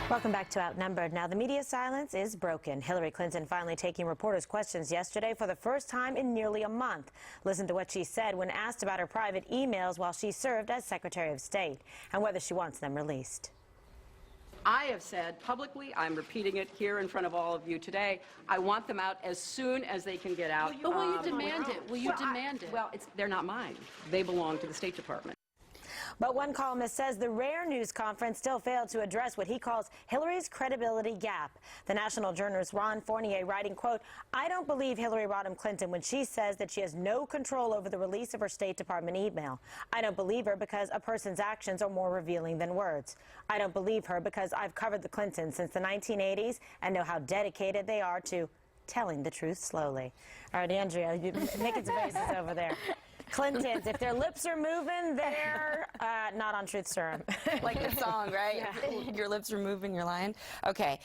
Welcome back to Outnumbered. Now, the media silence is broken. Hillary Clinton finally taking reporters' questions yesterday for the first time in nearly a month. Listen to what she said when asked about her private emails while she served as Secretary of State and whether she wants them released. I have said publicly, I'm repeating it here in front of all of you today, I want them out as soon as they can get out. But will you demand it? Will you demand it? Well, they're not mine. They belong to the State Department. But one columnist says the rare news conference still failed to address what he calls Hillary's credibility gap. The national journalist Ron Fournier writing, quote, "I don't believe Hillary Rodham Clinton when she says that she has no control over the release of her State Department email. I don't believe her because a person's actions are more revealing than words. I don't believe her because I've covered the Clintons since the 1980s and know how dedicated they are to telling the truth slowly." All right, Andrea, you're making some faces over there. Clintons, if their lips are moving, they're not on Truth Serum. Like the song, right? Yeah. Your lips are moving, you're lying. Okay,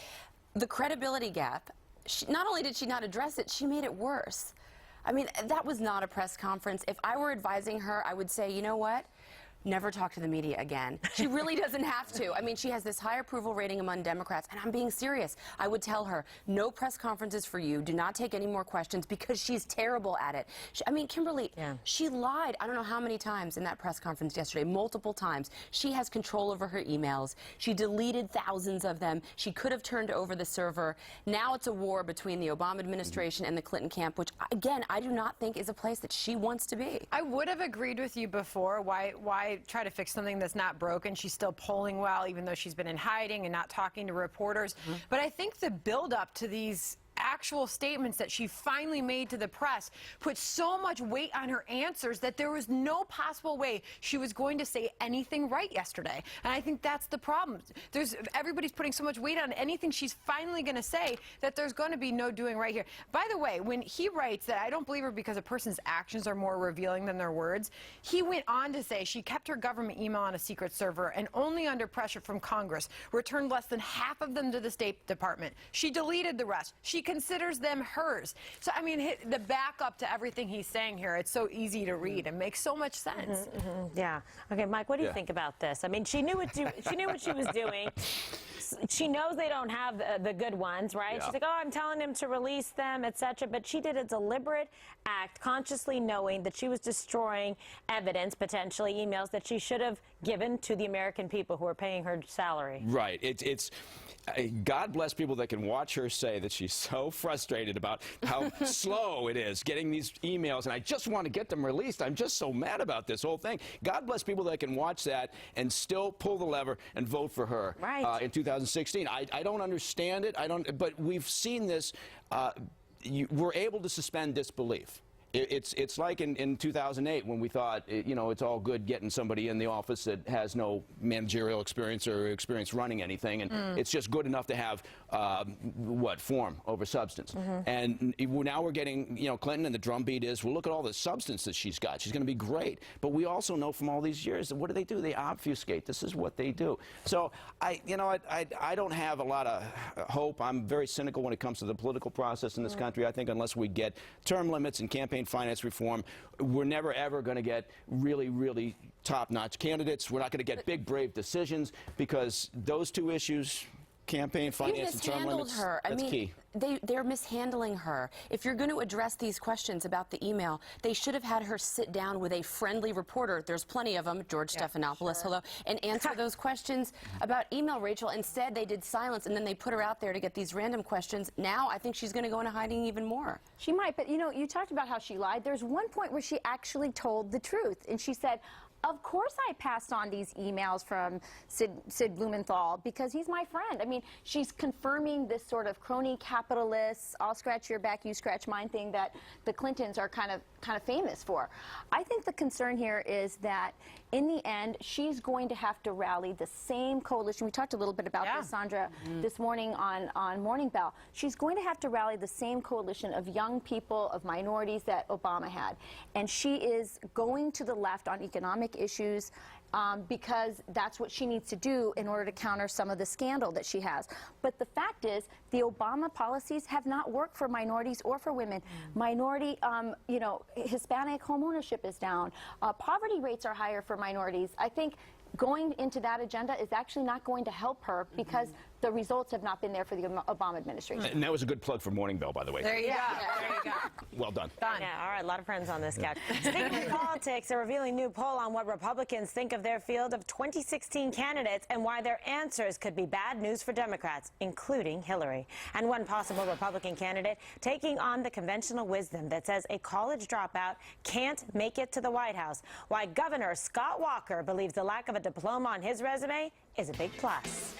the credibility gap, not only did she not address it, she made it worse. I mean, that was not a press conference. If I were advising her, I would say, you know what? Never talk to the media again. She really doesn't have to. I mean, she has this high approval rating among Democrats, and I'm being serious. I would tell her, no press conferences for you. Do not take any more questions because she's terrible at it. I mean, Kimberly, she lied I don't know how many times in that press conference yesterday, multiple times. She has control over her emails. She deleted thousands of them. She could have turned over the server. Now it's a war between the Obama administration and the Clinton camp, which, again, I do not think is a place that she wants to be. I would have agreed with you before. Why try to fix something that's not broken? She's still polling well, even though she's been in hiding and not talking to reporters. But I think the build-up to these actual statements that she finally made to the press put so much weight on her answers that there was no possible way she was going to say anything right yesterday. And I think that's the problem. Everybody's putting so much weight on anything she's finally going to say that there's going to be no doing right here. By the way, when he writes that I don't believe her because a person's actions are more revealing than their words, he went on to say she kept her government email on a secret server and only under pressure from Congress returned less than half of them to the State Department. She deleted the rest. She considers them hers. So, I mean, the backup to everything he's saying here, it's so easy to read and makes so much sense. Yeah. Okay, Mike, what do you think about this? I mean, she knew what she was doing. She knows they don't have the good ones, right? Yeah. She's like, oh, I'm telling him to release them, etc. But she did a deliberate act, consciously knowing that she was destroying evidence, potentially emails that she should have given to the American people who are paying her salary. Right. It's God bless people that can watch her say that she's so frustrated about how slow it is getting these emails, and I just want to get them released. I'm just so mad about this whole thing. God bless people that can watch that and still pull the lever and vote for her in 2016. I don't understand it. But we've seen this. We're able to suspend disbelief. It's like in 2008 when we thought, you know, it's all good getting somebody in the office that has no managerial experience or experience running anything, and it's just good enough to have, form over substance. And now we're getting, you know, Clinton, and the drumbeat is, well, look at all the substance that she's got. She's going to be great. But we also know from all these years that what do? They obfuscate. This is what they do. So I don't have a lot of hope. I'm very cynical when it comes to the political process in this country. I think unless we get term limits and campaign finance reform, we're never ever going to get really top-notch candidates. We're not going to get big brave decisions because those two issues, campaign finance and term limits, that's key. They're mishandling her. If you're going to address these questions about the email, they should have had her sit down with a friendly reporter. There's plenty of them, George Stephanopoulos, hello, and answer those questions about email, Rachel. Instead, they did silence, and then they put her out there to get these random questions. Now, I think she's going to go into hiding even more. She might, but, you know, you talked about how she lied. There's one point where she actually told the truth, and she said, of course I passed on these emails from Sid Blumenthal because he's my friend. I mean, she's confirming this sort of crony capitalist, I'll scratch your back, you scratch mine thing that the Clintons are kind of famous for. I think the concern here is that in the end, she's going to have to rally the same coalition. We talked a little bit about this, Sandra, this morning on Morning Bell. She's going to have to rally the same coalition of young people, of minorities that Obama had. And she is going to the left on economic issues because that's what she needs to do in order to counter some of the scandal that she has. But the fact is, the Obama policies have not worked for minorities or for women. Minority, Hispanic home ownership is down. Poverty rates are higher for minorities. I think going into that agenda is actually not going to help her because the results have not been there for the Obama administration. And that was a good plug for Morning Bell, by the way. There you go. There you go. Well done. Done. Yeah, all right, a lot of friends on this couch. Speaking of politics, a revealing new poll on what Republicans think of their field of 2016 candidates and why their answers could be bad news for Democrats, including Hillary. And one possible Republican candidate taking on the conventional wisdom that says a college dropout can't make it to the White House. Why Governor Scott Walker believes the lack of a diploma on his resume is a big plus.